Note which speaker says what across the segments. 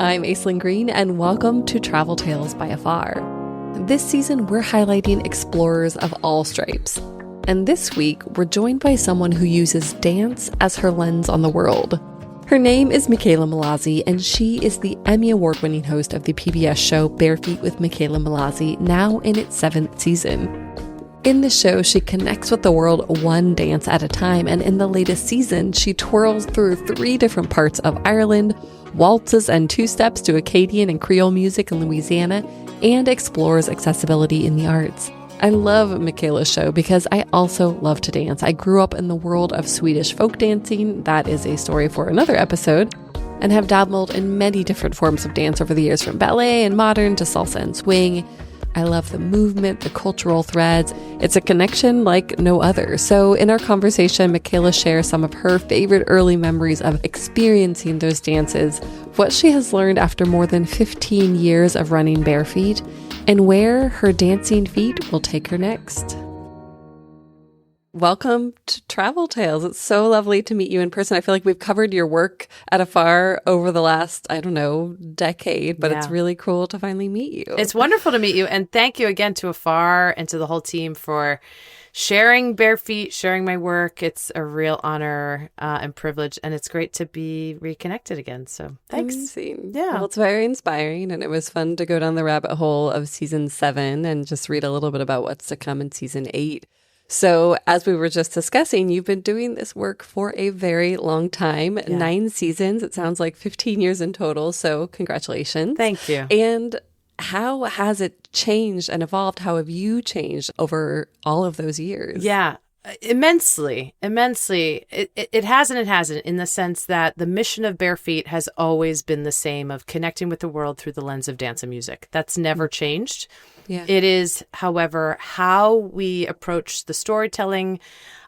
Speaker 1: I'm Aislinn Green, and welcome to Travel Tales by Afar. This season, we're highlighting explorers of all stripes. And this week, we're joined by someone who uses dance as her lens on the world. Her name is Mickela Mallozzi, and she is the Emmy Award-winning host of the PBS show Bare Feet with Mickela Mallozzi, now in its 7th season. In the show, she connects with the world one dance at a time, and in the latest season, she twirls through 3 different parts of Ireland, waltzes and two-steps to Acadian and Creole music in Louisiana, and explores accessibility in the arts. I love Mickela's show because I also love to dance. I grew up in the world of Swedish folk dancing. That is a story for another episode, and have dabbled in many different forms of dance over the years, from ballet and modern to salsa and swing. I love the movement, the cultural threads. It's a connection like no other. So in our conversation, Mickela shares some of her favorite early memories of experiencing those dances, what she has learned after more than 15 years of running bare feet, and where her dancing feet will take her next. Welcome to Travel Tales. It's so lovely to meet you in person. I feel like we've covered your work at Afar over the last, decade, but It's really cool to finally meet you.
Speaker 2: It's wonderful to meet you. And thank you again to Afar and to the whole team for sharing Bare Feet, sharing my work. It's a real honor and privilege, and it's great to be reconnected again. So thanks.
Speaker 1: Amazing.
Speaker 2: Yeah.
Speaker 1: Well, it's very inspiring, and it was fun to go down the rabbit hole of season 7 and just read a little bit about what's to come in season 8. So as we were just discussing, you've been doing this work for a very long time, 9 seasons. It sounds like 15 years in total. So congratulations.
Speaker 2: Thank you.
Speaker 1: And how has it changed and evolved? How have you changed over all of those years?
Speaker 2: Yeah, immensely. It has and it hasn't, in the sense that the mission of Bare Feet has always been the same, of connecting with the world through the lens of dance and music. That's never changed.
Speaker 1: Yeah.
Speaker 2: It is, however, how we approach the storytelling.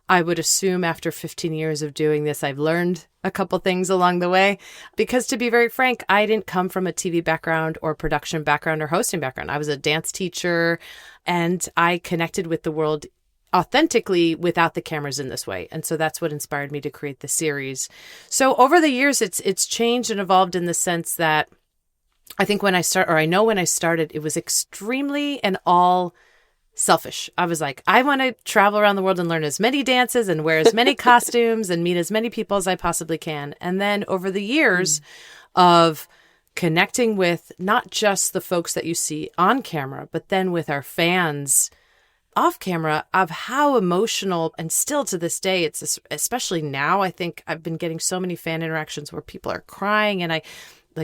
Speaker 2: I would assume after 15 years of doing this, I've learned a couple things along the way. Because to be very frank, I didn't come from a TV background or production background or hosting background. I was a dance teacher, and I connected with the world authentically without the cameras in this way. And so that's what inspired me to create the series. So over the years, it's changed and evolved in the sense that I think when I started, it was extremely and all selfish. I was like, I want to travel around the world and learn as many dances and wear as many costumes and meet as many people as I possibly can. And then over the years of connecting with not just the folks that you see on camera, but then with our fans off camera, of how emotional, and still to this day, it's especially now, I think I've been getting so many fan interactions where people are crying, and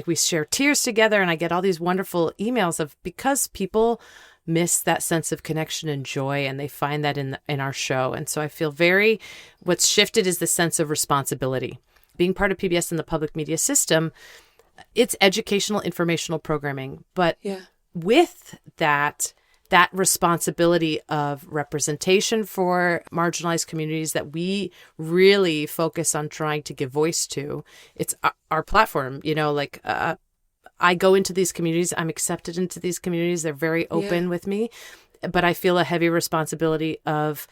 Speaker 2: we share tears together, and I get all these wonderful emails because people miss that sense of connection and joy, and they find that in our show. And so I feel what's shifted is the sense of responsibility. Being part of PBS and the public media system, it's educational, informational programming, but with that responsibility of representation for marginalized communities that we really focus on trying to give voice to. It's our platform, I go into these communities, I'm accepted into these communities. They're very open with me, but I feel a heavy responsibility of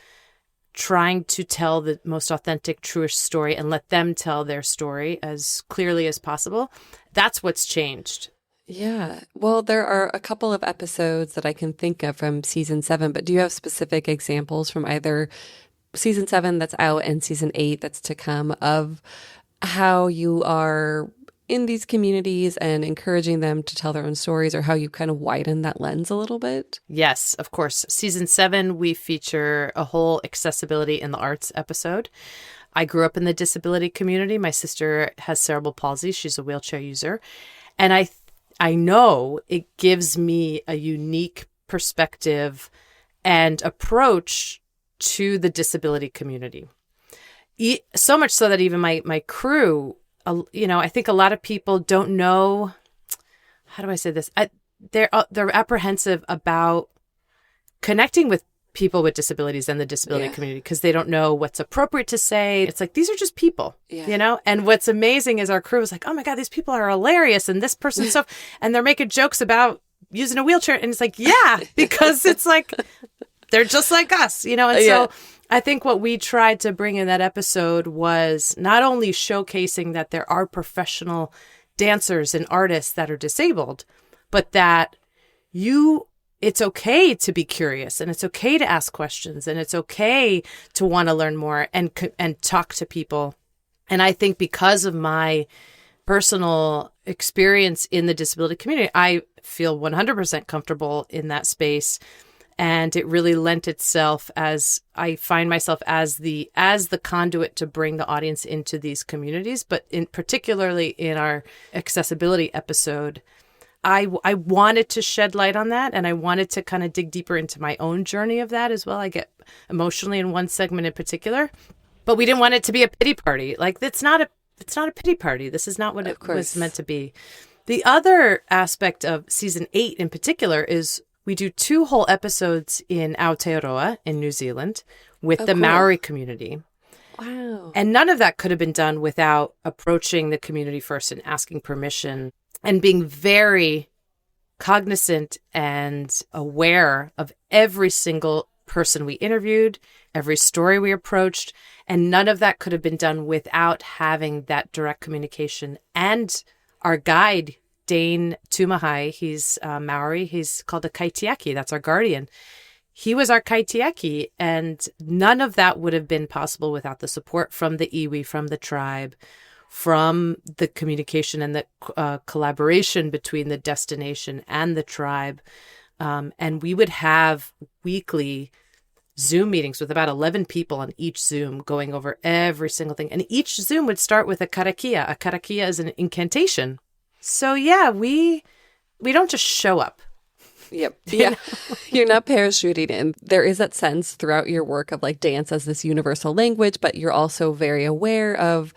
Speaker 2: trying to tell the most authentic, truest story and let them tell their story as clearly as possible. That's what's changed.
Speaker 1: Yeah. Well, there are a couple of episodes that I can think of from season 7, but do you have specific examples from either season 7 that's out and season 8 that's to come of how you are in these communities and encouraging them to tell their own stories, or how you kind of widen that lens a little bit?
Speaker 2: Yes, of course. Season 7, we feature a whole accessibility in the arts episode. I grew up in the disability community. My sister has cerebral palsy. She's a wheelchair user. And I know it gives me a unique perspective and approach to the disability community. So much so that even my crew, I think a lot of people don't know, how do I say this? They're apprehensive about connecting with people with disabilities and the disability community because they don't know what's appropriate to say. It's like, these are just people, And what's amazing is our crew is like, oh my God, these people are hilarious. And this person's and they're making jokes about using a wheelchair. And it's like, because it's like, they're just like us, And so I think what we tried to bring in that episode was not only showcasing that there are professional dancers and artists that are disabled, but that it's okay to be curious, and it's okay to ask questions, and it's okay to want to learn more and talk to people. And I think because of my personal experience in the disability community, I feel 100% comfortable in that space. And it really lent itself, as I find myself as the conduit to bring the audience into these communities. But particularly in our accessibility episode, I wanted to shed light on that, and I wanted to kind of dig deeper into my own journey of that as well. I get emotionally in one segment in particular, but we didn't want it to be a pity party. Like, it's not a pity party. This is not what it was meant to be. The other aspect of season 8 in particular is we do 2 whole episodes in Aotearoa in New Zealand with the Maori community.
Speaker 1: Wow.
Speaker 2: And none of that could have been done without approaching the community first and asking permission and being very cognizant and aware of every single person we interviewed, every story we approached. And none of that could have been done without having that direct communication. And our guide, Dane Tumahai, he's Maori, he's called a kaitiaki, that's our guardian. He was our kaitiaki, and none of that would have been possible without the support from the iwi, from the tribe, from the communication and the collaboration between the destination and the tribe. And we would have weekly Zoom meetings with about 11 people on each Zoom going over every single thing. And each Zoom would start with a karakia. A karakia is an incantation. So yeah, we don't just show up.
Speaker 1: Yep. Yeah. You're not parachuting in. There is that sense throughout your work of like dance as this universal language, but you're also very aware of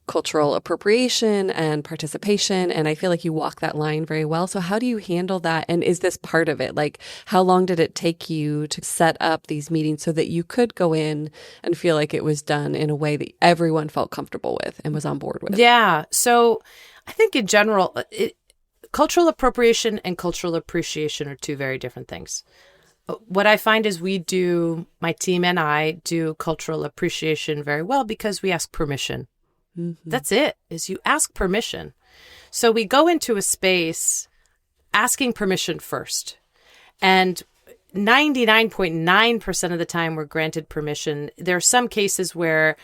Speaker 1: cultural appropriation and participation. And I feel like you walk that line very well. So how do you handle that? And is this part of it? Like, how long did it take you to set up these meetings so that you could go in and feel like it was done in a way that everyone felt comfortable with and was on board with?
Speaker 2: Yeah. So I think in general, cultural appropriation and cultural appreciation are 2 very different things. What I find is my team and I do cultural appreciation very well because we ask permission. Mm-hmm. That's it, is you ask permission. So we go into a space asking permission first. And 99.9% of the time we're granted permission. There are some cases where,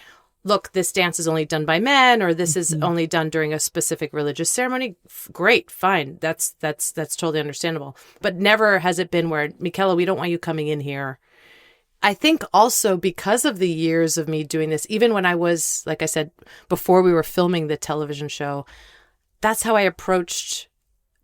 Speaker 2: look, this dance is only done by men, or this is only done during a specific religious ceremony. Great, fine. That's totally understandable. But never has it been where, Mickela, we don't want you coming in here. I think also because of the years of me doing this, even when I was, like I said, before we were filming the television show, that's how I approached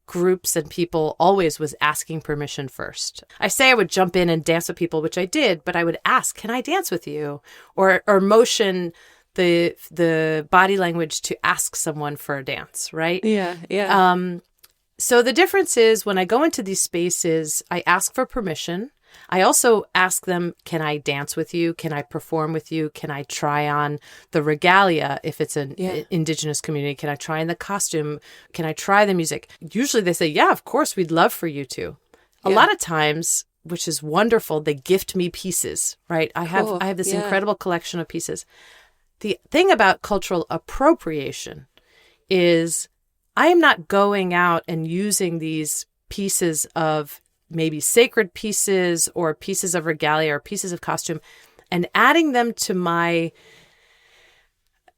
Speaker 2: groups and people, always was asking permission first. I say I would jump in and dance with people, which I did, but I would ask, can I dance with you? Or motion the body language to ask someone for a dance, right?
Speaker 1: Yeah.
Speaker 2: So the difference is when I go into these spaces, I ask for permission. I also ask them, can I dance with you? Can I perform with you? Can I try on the regalia if it's an indigenous community? Can I try on the costume? Can I try the music? Usually they say, yeah, of course, we'd love for you to. A lot of times, which is wonderful, they gift me pieces, right? I have this incredible collection of pieces. The thing about cultural appropriation is I am not going out and using these pieces of maybe sacred pieces or pieces of regalia or pieces of costume and adding them to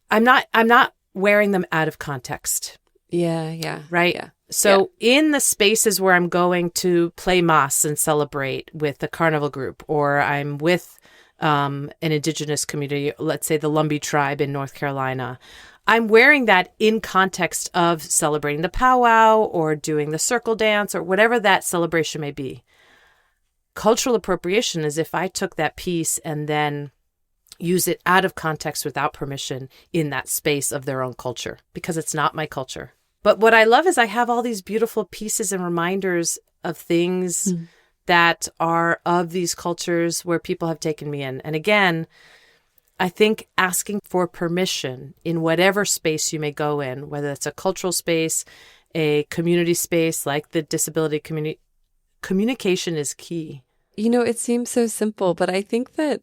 Speaker 2: I'm not wearing them out of context.
Speaker 1: Yeah.
Speaker 2: Right?
Speaker 1: Yeah.
Speaker 2: So in the spaces where I'm going to play mas and celebrate with a carnival group, or I'm with an indigenous community, let's say the Lumbee tribe in North Carolina, I'm wearing that in context of celebrating the powwow or doing the circle dance or whatever that celebration may be. Cultural appropriation is if I took that piece and then use it out of context without permission in that space of their own culture, because it's not my culture. But what I love is I have all these beautiful pieces and reminders of things that are of these cultures where people have taken me in. And again, I think asking for permission in whatever space you may go in, whether it's a cultural space, a community space like the disability community, communication is key.
Speaker 1: You know, it seems so simple, but I think that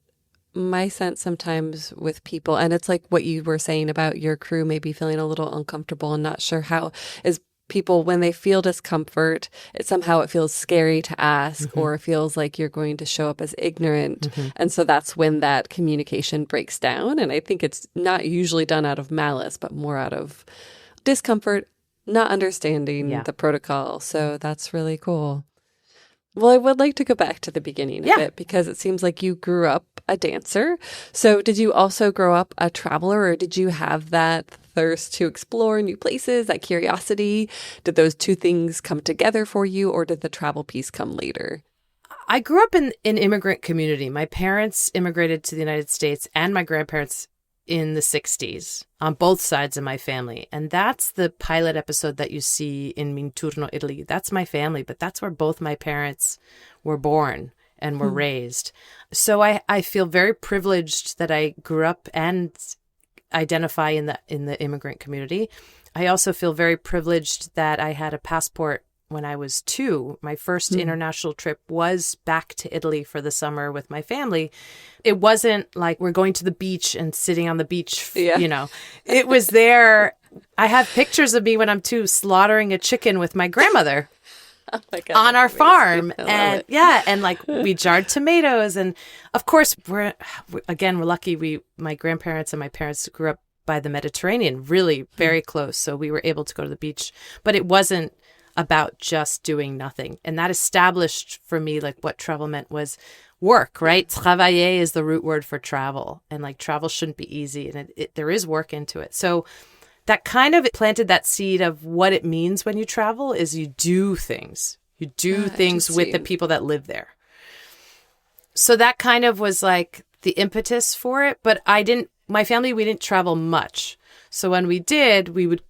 Speaker 1: my sense sometimes with people, and it's like what you were saying about your crew maybe feeling a little uncomfortable and not sure how, is people, when they feel discomfort, it feels scary to ask, or it feels like you're going to show up as ignorant. And so that's when that communication breaks down. And I think it's not usually done out of malice, but more out of discomfort, not understanding the protocol. So that's really cool. Well, I would like to go back to the beginning of it, because it seems like you grew up a dancer. So did you also grow up a traveler, or did you have that thirst to explore new places, that curiosity? Did those two things come together for you, or did the travel piece come later?
Speaker 2: I grew up in an immigrant community. My parents immigrated to the United States, and my grandparents in the 60s on both sides of my family. And that's the pilot episode that you see in Minturno, Italy. That's my family, but that's where both my parents were born and were raised. So I feel very privileged that I grew up and identify in the immigrant community. I also feel very privileged that I had a passport when I was 2. My first international trip was back to Italy for the summer with my family. It wasn't like we're going to the beach and sitting on the beach, you know. It was there. I have pictures of me when I'm 2 slaughtering a chicken with my grandmother.
Speaker 1: Oh my God,
Speaker 2: on our farm. And
Speaker 1: it.
Speaker 2: and like we jarred tomatoes. And of course, we're lucky. My grandparents and my parents grew up by the Mediterranean, really very close. So we were able to go to the beach, but it wasn't about just doing nothing. And that established for me, like, what travel meant was work, right? Travailler is the root word for travel. And like travel shouldn't be easy. And there is work into it. So that kind of planted that seed of what it means when you travel is you do things. You do things with the people that live there. So that kind of was like the impetus for it. But my family, we didn't travel much. So when we did, we would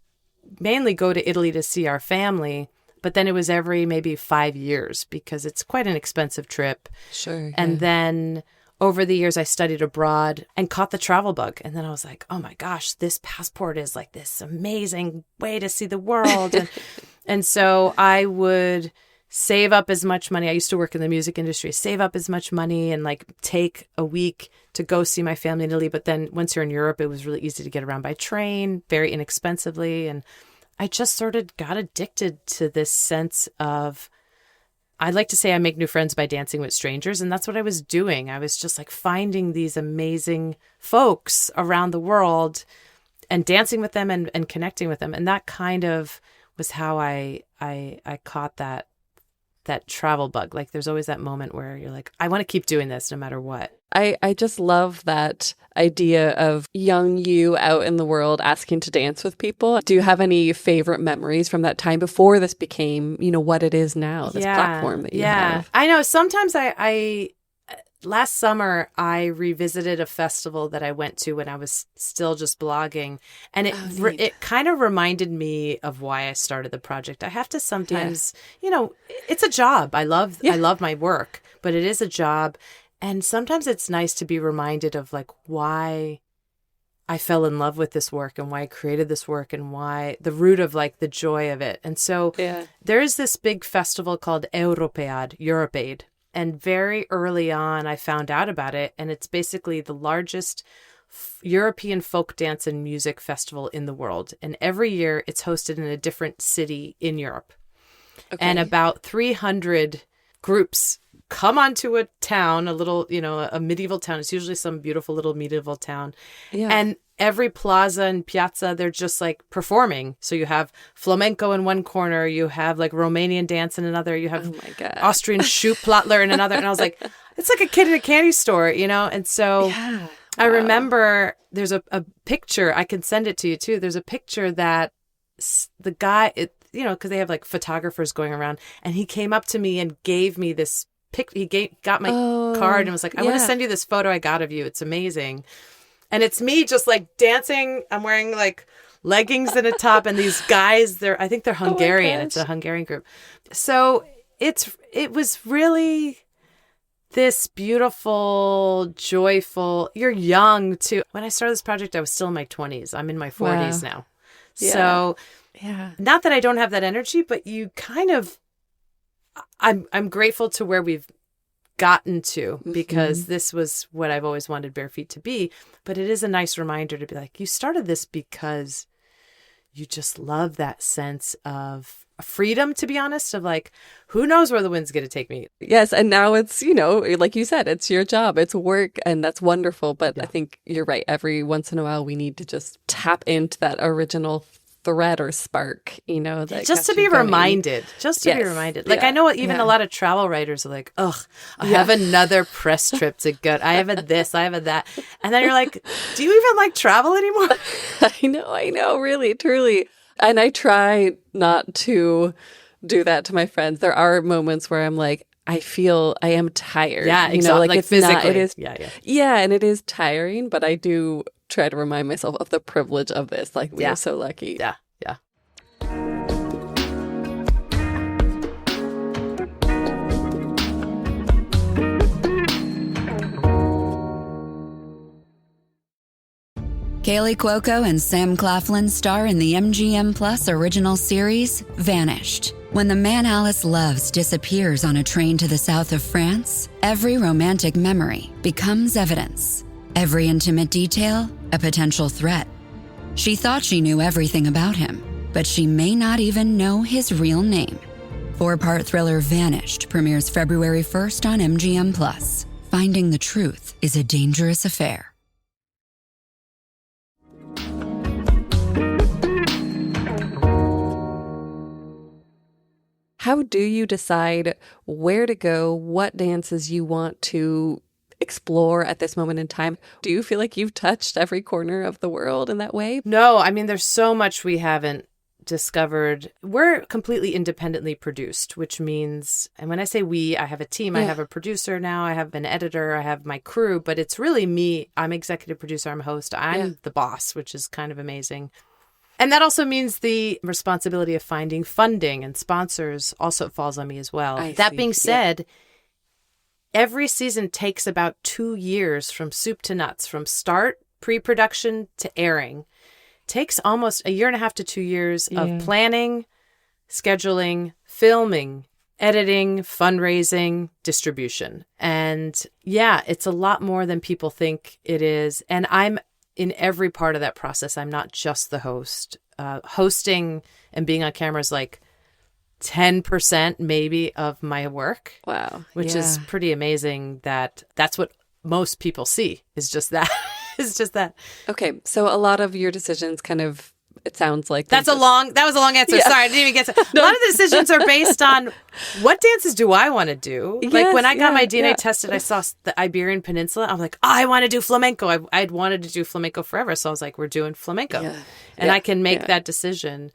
Speaker 2: mainly go to Italy to see our family. But then it was every maybe 5 years, because it's quite an expensive trip.
Speaker 1: Sure.
Speaker 2: And then over the years, I studied abroad and caught the travel bug. And then I was like, oh my gosh, this passport is like this amazing way to see the world. And so I would save up as much money. I used to work in the music industry, save up as much money and like take a week to go see my family in Italy. But then once you're in Europe, it was really easy to get around by train, very inexpensively. And I just sort of got addicted to this sense of, I like to say I make new friends by dancing with strangers. And that's what I was doing. I was just like finding these amazing folks around the world and dancing with them and connecting with them. And that kind of was how I caught that travel bug. Like there's always that moment where you're like, I want to keep doing this no matter what.
Speaker 1: I just love that idea of young you out in the world asking to dance with people. Do you have any favorite memories from that time before this became, what it is now, this platform that you have?
Speaker 2: I know. Sometimes last summer, I revisited a festival that I went to when I was still just blogging. And it kind of reminded me of why I started the project. I have to sometimes, it's a job. I love my work, but it is a job. And sometimes it's nice to be reminded of like why I fell in love with this work and why I created this work and why the root of like the joy of it. And so there's this big festival called Europade. And very early on, I found out about it. And it's basically the largest European folk dance and music festival in the world. And every year it's hosted in a different city in Europe. Okay. And about 300 groups come onto a town, a little, a medieval town. It's usually some beautiful little medieval town. Yeah. And every plaza and piazza, they're just like performing. So you have flamenco in one corner, you have like Romanian dance in another, you have Austrian Schuhplattler in another. And I was like, it's like a kid in a candy store, And so I remember there's a picture, I can send it to you too. There's a picture that the guy, because they have like photographers going around, and he came up to me and gave me this got my card and was like, I want to send you this photo I got of you. It's amazing. And it's me just like dancing. I'm wearing like leggings and a top, and these guys, I think they're Hungarian. It's a Hungarian group. So it was really this beautiful, joyful, you're young too. When I started this project, I was still in my 20s. I'm in my 40s now. Yeah. So not that I don't have that energy, but you kind of, I'm grateful to where we've gotten to because this was what I've always wanted Bare Feet to be. But it is a nice reminder to be like, you started this because you just love that sense of freedom, to be honest, of like, who knows where the wind's going to take me.
Speaker 1: Yes. And now it's, like you said, it's your job, it's work, and that's wonderful. But I think you're right. Every once in a while, we need to just tap into that original thread or spark, that
Speaker 2: just to be reminded, Like, I know even a lot of travel writers are like, ugh, I have another press trip to go. I have a this, I have a that. And then you're like, do you even like travel anymore?
Speaker 1: I know, really, truly. And I try not to do that to my friends. There are moments where I'm like, I feel I am tired.
Speaker 2: Yeah, exactly. Like it's physically.
Speaker 1: It is, yeah, and it is tiring, but I do try to remind myself of the privilege of this. Like, we are so lucky.
Speaker 2: Yeah.
Speaker 3: Kaylee Cuoco and Sam Claflin star in the MGM Plus original series, Vanished. When the man Alice loves disappears on a train to the south of France, every romantic memory becomes evidence. Every intimate detail, a potential threat. She thought she knew everything about him, but she may not even know his real name. 4-part thriller Vanished premieres February 1st on MGM Plus. Finding the truth is a dangerous affair.
Speaker 1: How do you decide where to go, what dances you want to explore at this moment in time? Do you feel like you've touched every corner of the world in that way?
Speaker 2: No, I mean, there's so much we haven't discovered. We're completely independently produced, which means, and when I say we, I have a team, I have a producer now, I have an editor, I have my crew, but it's really me. I'm executive producer, I'm host, I'm the boss, which is kind of amazing. And that also means the responsibility of finding funding and sponsors also falls on me as well. That being said, every season takes about 2 years from soup to nuts, from start, pre-production to airing. Takes almost 1.5 to 2 years of planning, scheduling, filming, editing, fundraising, distribution. And it's a lot more than people think it is. And I'm in every part of that process. I'm not just the host. Hosting and being on camera is like 10% maybe of my work.
Speaker 1: Wow.
Speaker 2: Which is pretty amazing that's what most people see is just that. It's just that.
Speaker 1: Okay. So a lot of your decisions kind of, it sounds like
Speaker 2: that was a long answer. Sorry, I didn't even get to. A lot of the decisions are based on what dances do I want to do. Like when I got my DNA tested, I saw the Iberian Peninsula. I'm like, I want to do flamenco. I'd wanted to do flamenco forever. So I was like, we're doing flamenco. And I can make that decision.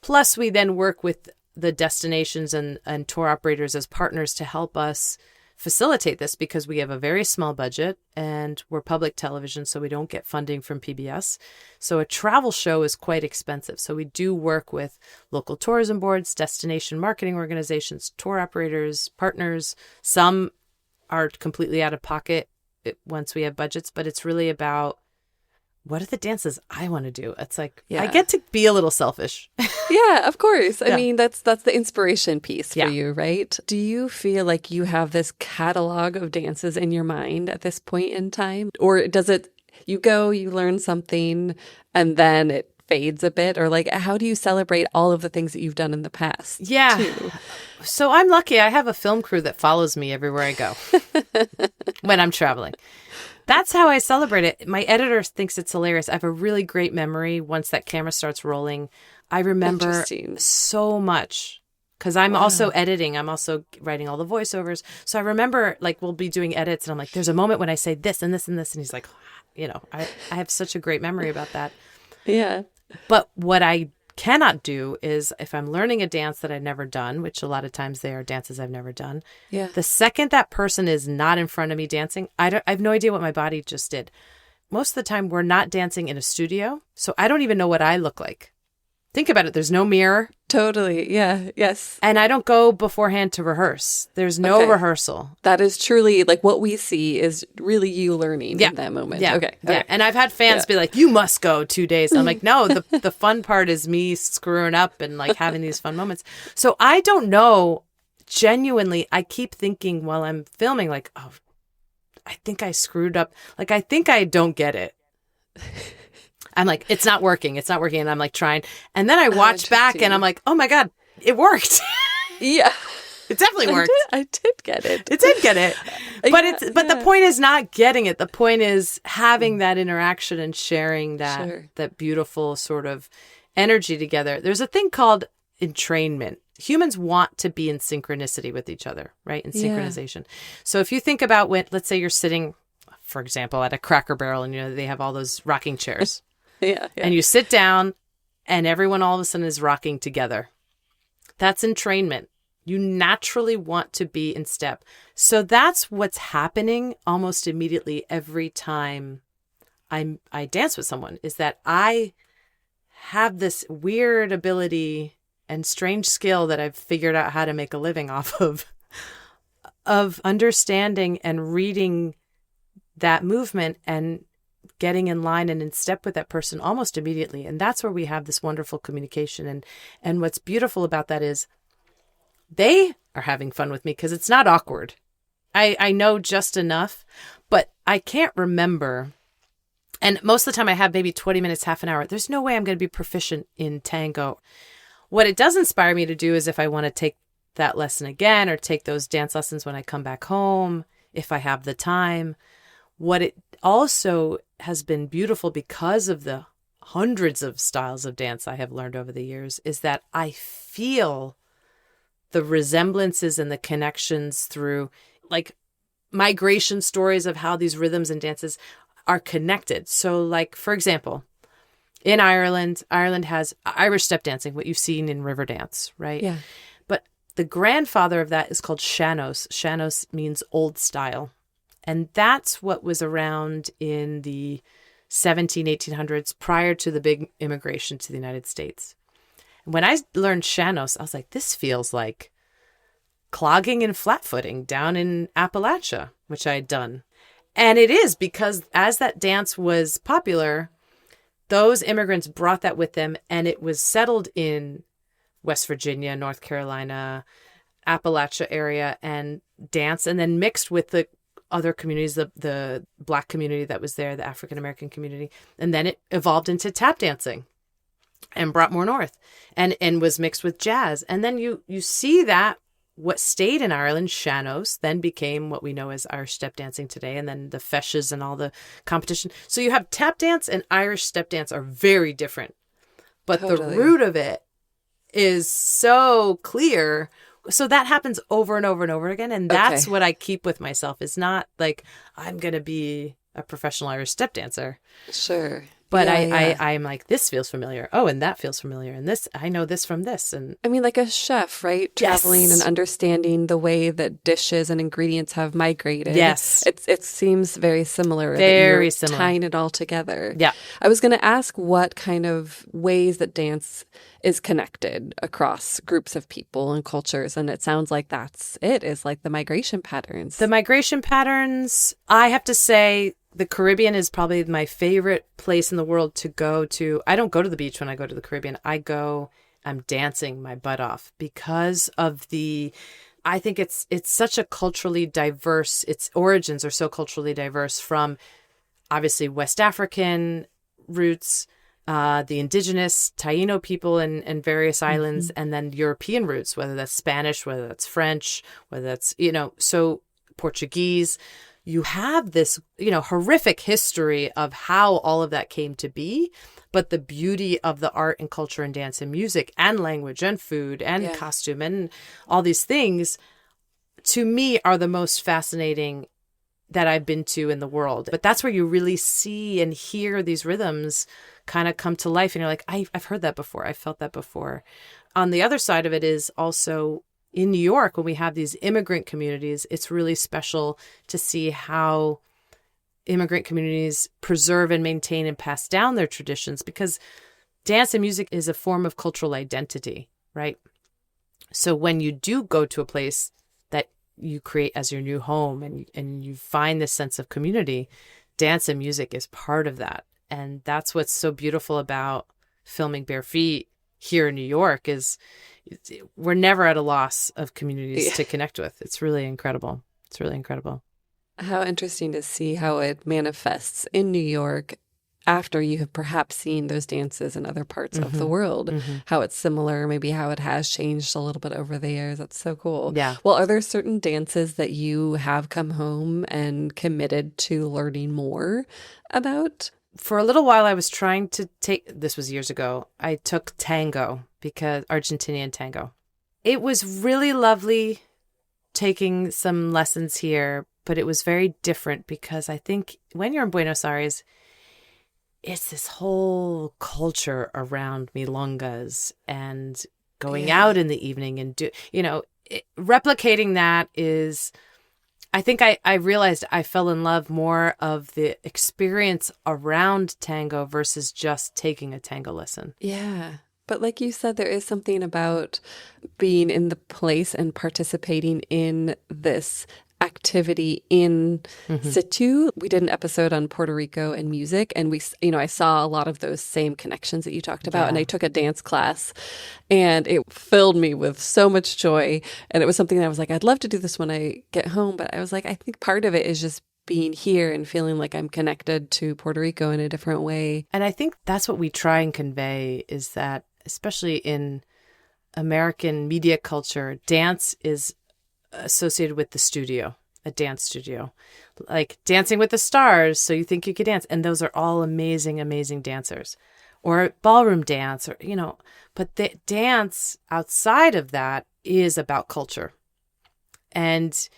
Speaker 2: Plus, we then work with the destinations and tour operators as partners to help us facilitate this because we have a very small budget and we're public television, so we don't get funding from PBS. So a travel show is quite expensive. So we do work with local tourism boards, destination marketing organizations, tour operators, partners. Some are completely out of pocket once we have budgets, but it's really about what are the dances I want to do? It's like, I get to be a little selfish.
Speaker 1: Yeah, of course. I mean, that's the inspiration piece for you, right? Do you feel like you have this catalog of dances in your mind at this point in time? Or does it, you learn something and then it fades a bit? Or like, how do you celebrate all of the things that you've done in the past?
Speaker 2: Yeah.
Speaker 1: Too?
Speaker 2: So I'm lucky. I have a film crew that follows me everywhere I go when I'm traveling. That's how I celebrate it. My editor thinks it's hilarious. I have a really great memory. Once that camera starts rolling, I remember so much because I'm also editing. I'm also writing all the voiceovers. So I remember like we'll be doing edits and I'm like, there's a moment when I say this and this and this. And he's like, I have such a great memory about that.
Speaker 1: Yeah.
Speaker 2: But what I cannot do is if I'm learning a dance that I've never done, which a lot of times they are dances I've never done. Yeah. The second that person is not in front of me dancing, I have no idea what my body just did. Most of the time we're not dancing in a studio, so I don't even know what I look like. Think about it. There's no mirror.
Speaker 1: Totally. Yeah. Yes.
Speaker 2: And I don't go beforehand to rehearse. There's no rehearsal.
Speaker 1: That is truly like what we see is really you learning in that moment.
Speaker 2: Yeah.
Speaker 1: Okay.
Speaker 2: Yeah. And I've had fans be like, you must go 2 days. I'm like, no, the fun part is me screwing up and like having these fun moments. So I don't know genuinely, I keep thinking while I'm filming, like, oh, I think I screwed up. Like, I think I don't get it. I'm like, it's not working. It's not working. And I'm like trying. And then I watch back and I'm like, oh my God, it worked.
Speaker 1: Yeah.
Speaker 2: It definitely worked.
Speaker 1: I did get it.
Speaker 2: It did get it. But the point is not getting it. The point is having that interaction and sharing that beautiful sort of energy together. There's a thing called entrainment. Humans want to be in synchronicity with each other, right? In synchronization. So if you think about when, let's say you're sitting, for example, at a Cracker Barrel and they have all those rocking chairs.
Speaker 1: Yeah.
Speaker 2: And you sit down and everyone all of a sudden is rocking together. That's entrainment. You naturally want to be in step. So that's what's happening almost immediately every time I dance with someone, is that I have this weird ability and strange skill that I've figured out how to make a living off of understanding and reading that movement and getting in line and in step with that person almost immediately. And that's where we have this wonderful communication. And what's beautiful about that is they are having fun with me because it's not awkward. I know just enough, but I can't remember. And most of the time I have maybe 20 minutes, half an hour. There's no way I'm going to be proficient in tango. What it does inspire me to do is if I want to take that lesson again or take those dance lessons when I come back home, if I have the time. What it also has been beautiful because of the hundreds of styles of dance I have learned over the years is that I feel the resemblances and the connections through like migration stories of how these rhythms and dances are connected. So like, for example, in Ireland has Irish step dancing, what you've seen in river dance, right?
Speaker 1: Yeah.
Speaker 2: But the grandfather of that is called sean-nós. Sean-nós means old style. And that's what was around in the 1800s prior to the big immigration to the United States. When I learned sean-nós, I was like, this feels like clogging and flat-footing down in Appalachia, which I had done. And it is because as that dance was popular, those immigrants brought that with them and it was settled in West Virginia, North Carolina, Appalachia area and dance and then mixed with the other communities, the Black community that was there, the African-American community. And then it evolved into tap dancing and brought more north and was mixed with jazz. And then you see that what stayed in Ireland, sean-nós, then became what we know as Irish step dancing today. And then the feshes and all the competition. So you have tap dance and Irish step dance are very different. But
Speaker 1: Totally.
Speaker 2: The root of it is so clear. So that happens over and over and over again. And that's what I keep with myself. It's not like I'm going to be a professional Irish step dancer.
Speaker 1: Sure.
Speaker 2: But I'm like, this feels familiar. Oh, and that feels familiar. And this, I know this from this. And
Speaker 1: I mean, like a chef, right? Traveling and understanding the way that dishes and ingredients have migrated.
Speaker 2: Yes.
Speaker 1: It seems very similar.
Speaker 2: Very
Speaker 1: that you're
Speaker 2: similar.
Speaker 1: Tying it all together.
Speaker 2: Yeah.
Speaker 1: I was going to ask what kind of ways that dance is connected across groups of people and cultures. And it sounds like that's it, is like the migration patterns.
Speaker 2: The migration patterns, I have to say, the Caribbean is probably my favorite place in the world to go to. I don't go to the beach when I go to the Caribbean. I'm dancing my butt off because of I think it's such a culturally diverse, its origins are so culturally diverse from obviously West African roots, the indigenous Taino people and various islands, and then European roots, whether that's Spanish, whether that's French, whether that's, so Portuguese. You have this, horrific history of how all of that came to be, but the beauty of the art and culture and dance and music and language and food and costume and all these things, to me, are the most fascinating that I've been to in the world. But that's where you really see and hear these rhythms kind of come to life. And you're like, I've heard that before. I felt that before. On the other side of it is also in New York, when we have these immigrant communities, it's really special to see how immigrant communities preserve and maintain and pass down their traditions, because dance and music is a form of cultural identity, right? So when you do go to a place that you create as your new home and you find this sense of community, dance and music is part of that. And that's what's so beautiful about filming Bare Feet here in New York is we're never at a loss of communities to connect with. It's really incredible. It's really incredible.
Speaker 1: How interesting to see how it manifests in New York after you have perhaps seen those dances in other parts of the world, how it's similar, maybe how it has changed a little bit over the years. That's so cool.
Speaker 2: Yeah.
Speaker 1: Well, are there certain dances that you have come home and committed to learning more about?
Speaker 2: For a little while, I was trying to this was years ago, I took tango, because Argentinian tango. It was really lovely taking some lessons here, but it was very different because I think when you're in Buenos Aires, it's this whole culture around milongas and going out in the evening and replicating that is, I think I realized I fell in love more of the experience around tango versus just taking a tango lesson.
Speaker 1: Yeah. But like you said, there is something about being in the place and participating in this activity in situ. We did an episode on Puerto Rico and music, and I saw a lot of those same connections that you talked about. And I took a dance class, and it filled me with so much joy. And it was something that I was like, I'd love to do this when I get home. But I was like, I think part of it is just being here and feeling like I'm connected to Puerto Rico in a different way.
Speaker 2: And I think that's what we try and convey, is that especially in American media culture, dance is associated with the studio, a dance studio, like Dancing with the Stars. So you think you could dance. And those are all amazing, amazing dancers, or ballroom dance, or, but the dance outside of that is about culture, and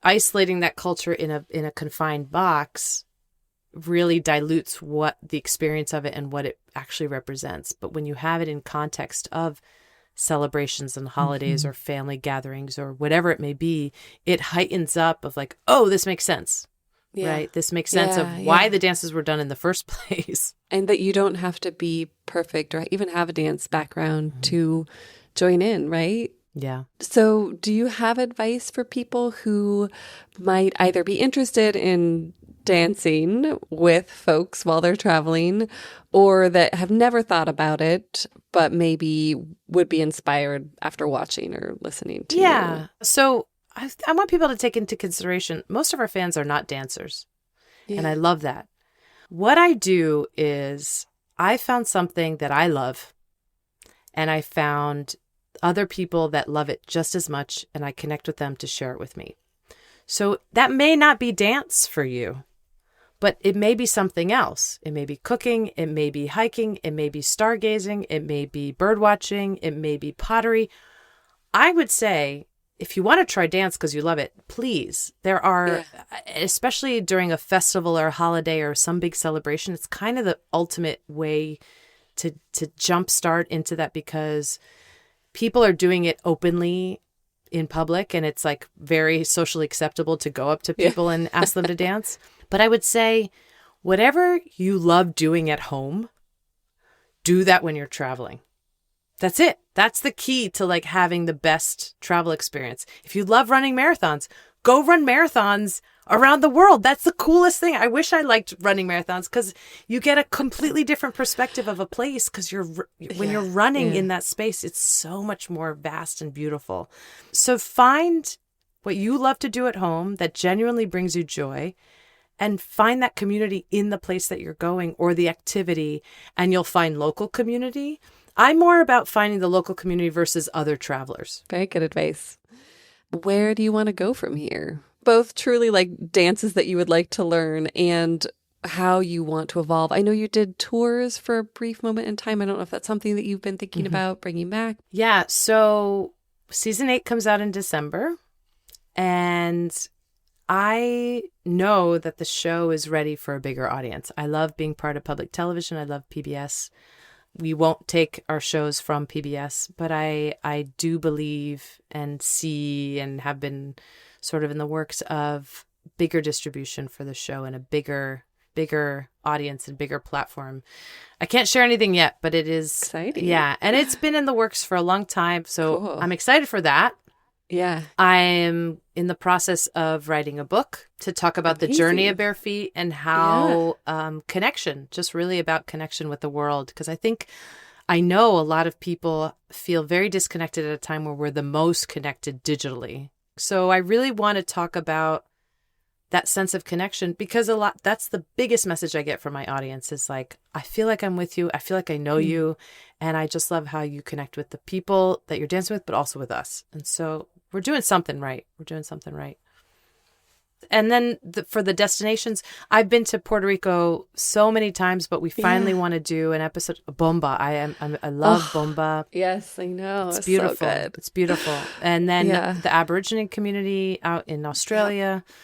Speaker 2: isolating that culture in a confined box really dilutes what the experience of it and what it actually represents. But when you have it in context of celebrations and holidays or family gatherings or whatever it may be, it heightens up of like, oh, this makes sense, right? This makes sense of why the dances were done in the first place.
Speaker 1: And that you don't have to be perfect or even have a dance background to join in, right?
Speaker 2: Yeah.
Speaker 1: So do you have advice for people who might either be interested in dancing with folks while they're traveling, or that have never thought about it, but maybe would be inspired after watching or listening to you?
Speaker 2: So I want people to take into consideration, most of our fans are not dancers. And I love that. What I do is I found something that I love, and I found other people that love it just as much, and I connect with them to share it with me. So that may not be dance for you, but it may be something else. It may be cooking. It may be hiking. It may be stargazing. It may be bird watching. It may be pottery. I would say, if you want to try dance because you love it, please. There are, especially during a festival or a holiday or some big celebration, it's kind of the ultimate way to jumpstart into that, because people are doing it openly in public, and it's like very socially acceptable to go up to people and ask them to dance. But I would say, whatever you love doing at home, do that when you're traveling. That's it. That's the key to like having the best travel experience. If you love running marathons, go run marathons around the world. That's the coolest thing. I wish I liked running marathons, because you get a completely different perspective of a place, because when you're running in that space, it's so much more vast and beautiful. So find what you love to do at home that genuinely brings you joy, and find that community in the place that you're going or the activity, and you'll find local community. I'm more about finding the local community versus other travelers.
Speaker 1: Very good advice. Where do you want to go from here? Both truly like dances that you would like to learn and how you want to evolve. I know you did tours for a brief moment in time. I don't know if that's something that you've been thinking about bringing back.
Speaker 2: Yeah. So season 8 comes out in December, and I know that the show is ready for a bigger audience. I love being part of public television. I love PBS. We won't take our shows from PBS, but I do believe and see and have been sort of in the works of bigger distribution for the show and a bigger audience and bigger platform. I can't share anything yet, but it is
Speaker 1: exciting.
Speaker 2: Yeah. And it's been in the works for a long time. So cool. I'm excited for that.
Speaker 1: Yeah.
Speaker 2: I am in the process of writing a book to talk about the journey of bare feet and how connection, just really about connection with the world. Because I think I know a lot of people feel very disconnected at a time where we're the most connected digitally. So I really want to talk about that sense of connection, because that's the biggest message I get from my audience is like, I feel like I'm with you. I feel like I know you. And I just love how you connect with the people that you're dancing with, but also with us. And so we're doing something right. We're doing something right. And then for the destinations, I've been to Puerto Rico so many times, but we finally want to do an episode of Bomba. I love Bomba.
Speaker 1: Yes, I know.
Speaker 2: It's beautiful.
Speaker 1: So good.
Speaker 2: It's beautiful. And then the Aboriginal community out in Australia. Yep.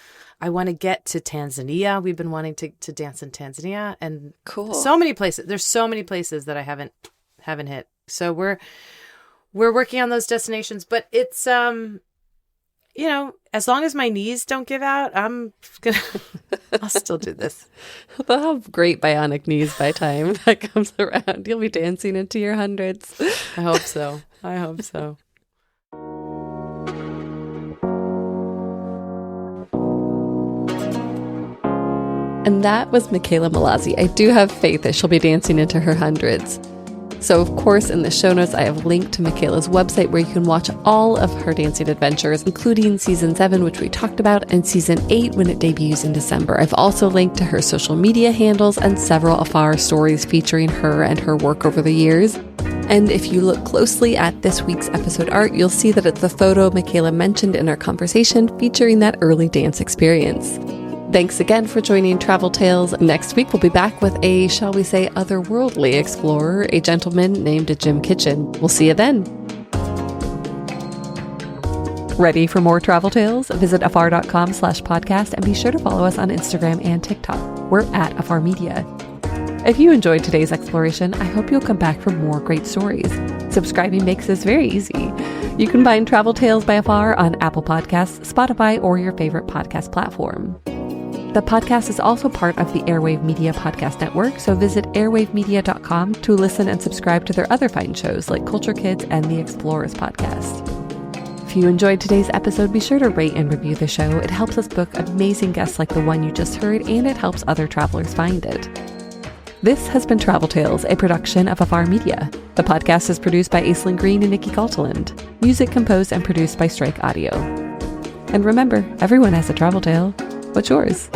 Speaker 2: I want to get to Tanzania. We've been wanting to dance in Tanzania, and so many places. There's so many places that I haven't hit. So we're working on those destinations, but it's as long as my knees don't give out, I'll still do this.
Speaker 1: They'll have great bionic knees by the time that comes around. You'll be dancing into your hundreds.
Speaker 2: I hope so. I hope so.
Speaker 1: And that was Mickela Malazzi. I do have faith that she'll be dancing into her hundreds. So, of course, in the show notes, I have linked to Mickela's website where you can watch all of her dancing adventures, including Season 7, which we talked about, and Season 8 when it debuts in December. I've also linked to her social media handles and several Afar stories featuring her and her work over the years. And if you look closely at this week's episode art, you'll see that it's the photo Mickela mentioned in our conversation featuring that early dance experience. Thanks again for joining Travel Tales. Next week, we'll be back with a, shall we say, otherworldly explorer, a gentleman named Jim Kitchen. We'll see you then. Ready for more Travel Tales? Visit afar.com/podcast and be sure to follow us on Instagram and TikTok. We're at Afar Media. If you enjoyed today's exploration, I hope you'll come back for more great stories. Subscribing makes this very easy. You can find Travel Tales by Afar on Apple Podcasts, Spotify, or your favorite podcast platform. The podcast is also part of the Airwave Media Podcast Network, so visit airwavemedia.com to listen and subscribe to their other fine shows like Culture Kids and the Explorers Podcast. If you enjoyed today's episode, be sure to rate and review the show. It helps us book amazing guests like the one you just heard, and it helps other travelers find it. This has been Travel Tales, a production of Afar Media. The podcast is produced by Aislinn Green and Nikki Galtaland. Music composed and produced by Strike Audio. And remember, everyone has a travel tale. What's yours?